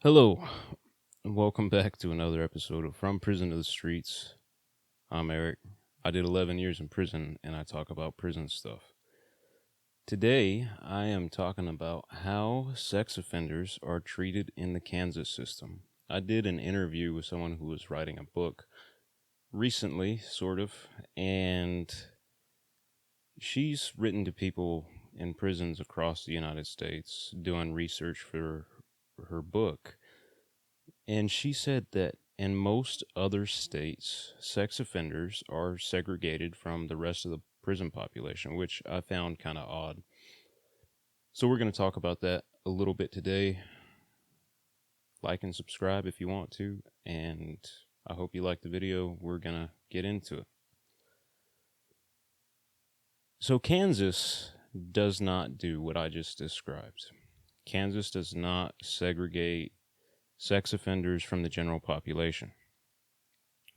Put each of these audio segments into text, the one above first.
Hello, and welcome back to another episode of From Prison to the Streets. I'm Eric. I did 11 years in prison and I talk about prison stuff. Today, I am talking about how sex offenders are treated in the Kansas system. I did an interview with someone who was writing a book recently, sort of, and she's written to people in prisons across the United States doing research for her book. And she said that in most other states, sex offenders are segregated from the rest of the prison population, which I found kind of odd. So we're going to talk about that a little bit today. Like and subscribe if you want to, and I hope you like the video. We're going to get into it. So Kansas does not do what I just described. Kansas does not segregate sex offenders from the general population.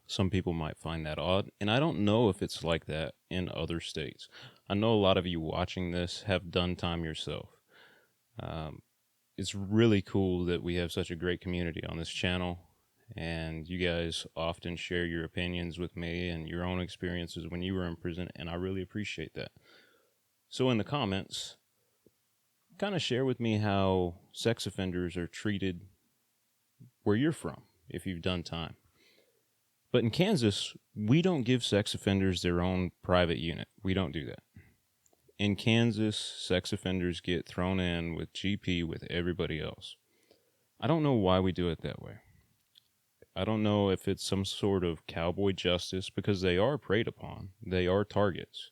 Some people might find that odd, and I don't know if it's like that in other states. I know a lot of you watching this have done time yourself. Um, it's really cool that we have such a great community on this channel, and you guys often share your opinions with me and your own experiences when you were in prison, and I really appreciate that. So in the comments, kind of share with me how sex offenders are treated where you're from if you've done time. But in Kansas, we don't give sex offenders their own private unit. We don't do that. In Kansas, sex offenders get thrown in with GP with everybody else. I don't know why we do it that way. I don't know if it's some sort of cowboy justice because they are preyed upon. They are targets.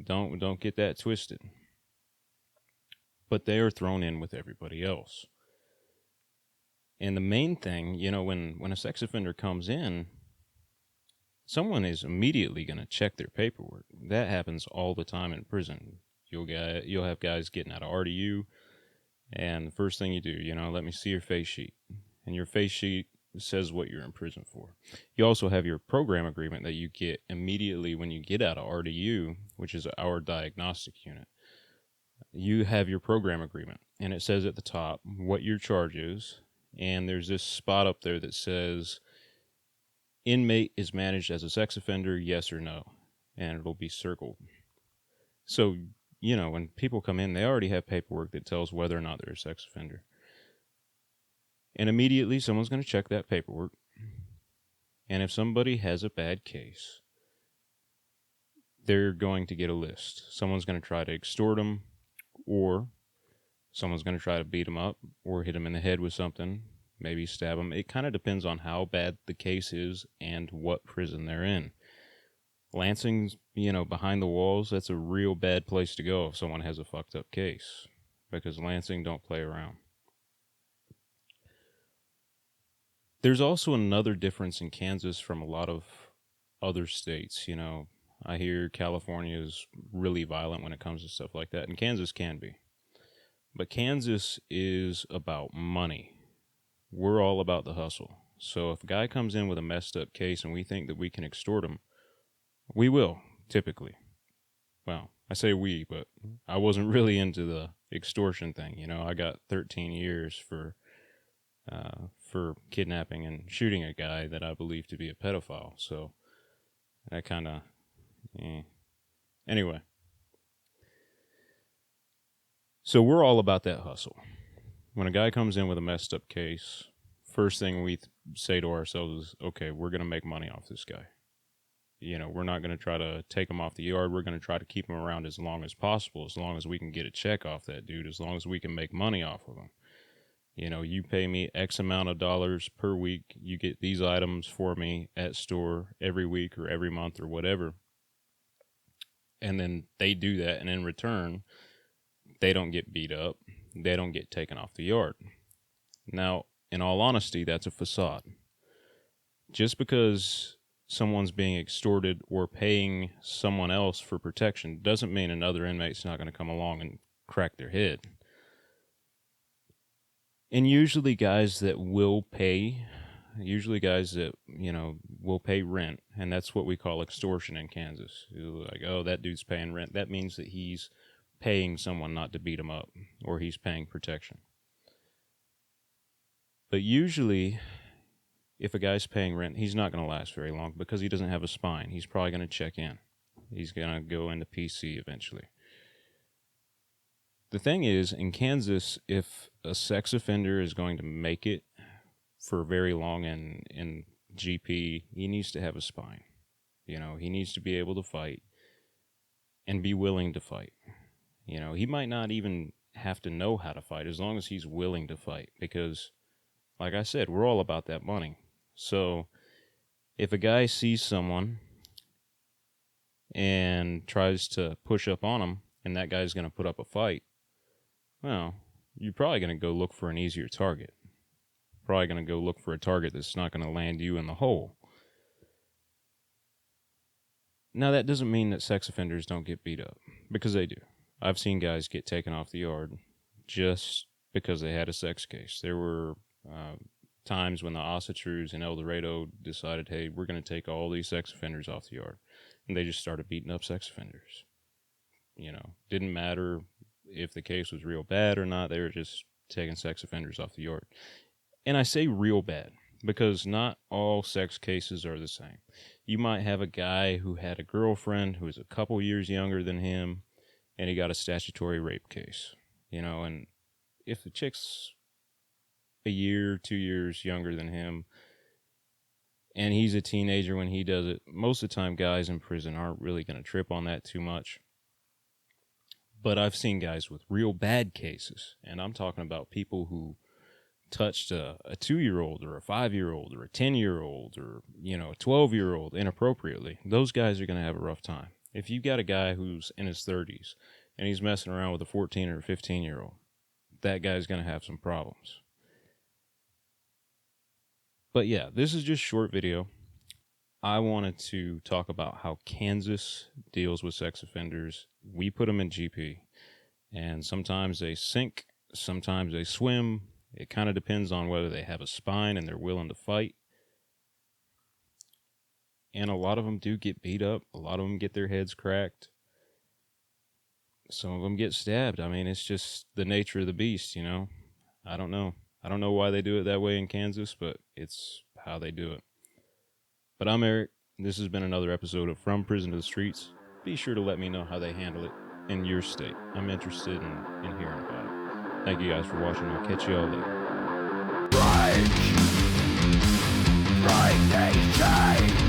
Don't get that twisted. But they are thrown in with everybody else. And the main thing, when a sex offender comes in, someone is immediately going to check their paperwork. That happens all the time in prison. You'll have guys getting out of RDU, and the first thing you do, let me see your face sheet. And your face sheet says what you're in prison for. You also have your program agreement that you get immediately when you get out of RDU, which is our diagnostic unit. You have your program agreement, and it says at the top what your charge is, and there's this spot up there that says inmate is managed as a sex offender, yes or no, and it'll be circled. So, when people come in, they already have paperwork that tells whether or not they're a sex offender. And immediately someone's going to check that paperwork. And if somebody has a bad case, they're going to get a list. Someone's going to try to extort them, or someone's going to try to beat them up or hit them in the head with something, maybe stab them. It kind of depends on how bad the case is and what prison they're in. Lansing's, behind the walls, that's a real bad place to go if someone has a fucked up case, because Lansing don't play around. There's also another difference in Kansas from a lot of other states. I hear California is really violent when it comes to stuff like that, and Kansas can be. But Kansas is about money. We're all about the hustle. So if a guy comes in with a messed up case and we think that we can extort him, we will, typically. Well, I say we, but I wasn't really into the extortion thing. I got 13 years for kidnapping and shooting a guy that I believe to be a pedophile. So that kind of, Anyway, so we're all about that hustle. When a guy comes in with a messed up case, first thing we say to ourselves is, okay, we're going to make money off this guy. We're not going to try to take him off the yard. We're going to try to keep him around as long as possible, as long as we can get a check off that dude, as long as we can make money off of him. You pay me X amount of dollars per week. You get these items for me at store every week or every month or whatever. And then they do that. And in return, they don't get beat up. They don't get taken off the yard. Now, in all honesty, that's a facade. Just because someone's being extorted or paying someone else for protection doesn't mean another inmate's not going to come along and crack their head. And usually guys that will pay, will pay rent, and that's what we call extortion in Kansas. Like, oh, that dude's paying rent. That means that he's paying someone not to beat him up, or he's paying protection. But usually, if a guy's paying rent, he's not going to last very long because he doesn't have a spine. He's probably going to check in. He's going to go into PC eventually. The thing is, in Kansas, if a sex offender is going to make it for very long in GP, he needs to have a spine. You know, he needs to be able to fight and be willing to fight. You know, he might not even have to know how to fight as long as he's willing to fight because, like I said, we're all about that money. So if a guy sees someone and tries to push up on him and that guy's going to put up a fight, well, you're probably going to go look for an easier target. Probably going to go look for a target that's not going to land you in the hole. Now, that doesn't mean that sex offenders don't get beat up, because they do. I've seen guys get taken off the yard just because they had a sex case. There were times when the Ossetrues in El Dorado decided, hey, we're going to take all these sex offenders off the yard. And they just started beating up sex offenders. You know, didn't matter if the case was real bad or not. They were just taking sex offenders off the yard. And I say real bad because not all sex cases are the same. You might have a guy who had a girlfriend who was a couple years younger than him, and he got a statutory rape case. You know, and if the chick's a year, 2 years younger than him, and he's a teenager when he does it, most of the time guys in prison aren't really going to trip on that too much. But I've seen guys with real bad cases, and I'm talking about people who touched a 2-year-old or a 5-year-old or a 10-year-old or, you know, a 12-year-old inappropriately. Those guys are going to have a rough time. If you've got a guy who's in his 30s and he's messing around with a 14 or a 15-year-old, that guy's going to have some problems. But yeah, this is just a short video. I wanted to talk about how Kansas deals with sex offenders. We put them in GP, and sometimes they sink, sometimes they swim. It kind of depends on whether they have a spine and they're willing to fight. And a lot of them do get beat up. A lot of them get their heads cracked. Some of them get stabbed. I mean, it's just the nature of the beast, you know. I don't know. I don't know why they do it that way in Kansas, but it's how they do it. But I'm Eric. This has been another episode of From Prison to the Streets. Be sure to let me know how they handle it in your state. I'm interested in hearing about it. Thank you guys for watching. I'll catch you all later. Break these chains.